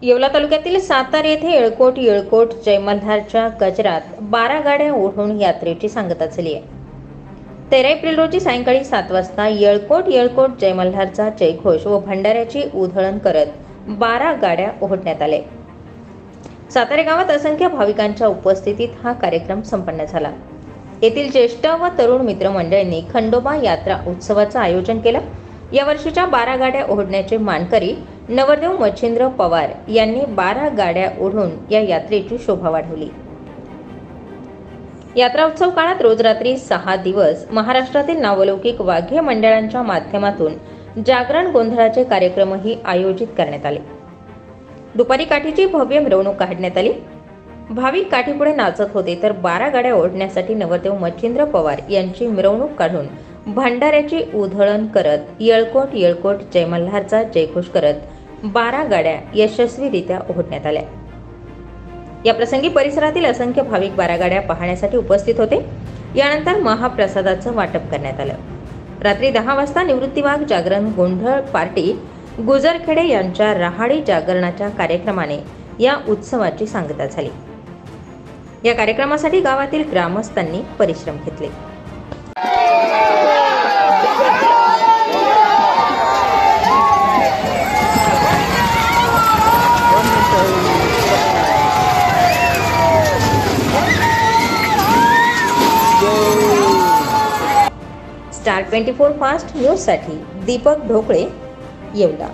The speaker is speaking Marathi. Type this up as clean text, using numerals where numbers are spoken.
येवला तालुक्यातील सातार येथे येळकोट जय मल्हारच्या गजरात 12 गाड्या ओढून यात्रेची सांगता झाली आहे। 13 एप्रिल रोजी सायंकाळी 7 वाजता येळकोट जय मल्हारचा जयघोष व भंडाऱ्याची उधळण करत 12 गाड्या ओढण्यात आल्या। सातारे गावात असंख्य भाविकांच्या उपस्थितीत हा कार्यक्रम संपन्न झाला। येथील ज्येष्ठ व तरुण मित्रमंडळींनी खंडोबा यात्रा उत्सवाचं आयोजन केलं। या वर्षीच्या 12 गाड्या ओढण्याचे मानकरी नवरदेव मच्छिंद्र पवार यांनी 12 गाड्या ओढून या यात्रेची शोभा वाढवली। यात्रा उत्सव काळात रोज रात्री 6 दिवस महाराष्ट्रातील नावलौकिक वाघ्य मंडळांच्या माध्यमातून जागरण गोंधळाचे कार्यक्रमही आयोजित करण्यात आले। दुपारी काठीची भव्य मिरवणूक काढण्यात आली। भाविक काठीपुढे नाचत होते तर 12 गाड्या ओढण्यासाठी नवरदेव मच्छिंद्र पवार यांची मिरवणूक काढून भंडाऱ्याची उधळण करत येळकोट जय मल्हारचा जयघोष करत 12 गाड्या यशस्वीरित्या ओढण्यात आल्या। या प्रसंगी परिसरातील असंख्य भाविक 12 गाड्या पाहण्यासाठी उपस्थित होते। यानंतर महाप्रसादाचं वाटप करण्यात आलं। रात्री 10 वाजता निवृत्ती वाघ जागरण गोंधळ पार्टी गुजरखेडे यांच्या राहाडी जागरणाच्या कार्यक्रमाने या उत्सवाची सांगता झाली। या कार्यक्रमासाठी गावातील ग्रामस्थांनी परिश्रम घेतले। स्टार 24 फास्ट न्यूज साठी दीपक ढोकळे, येवला।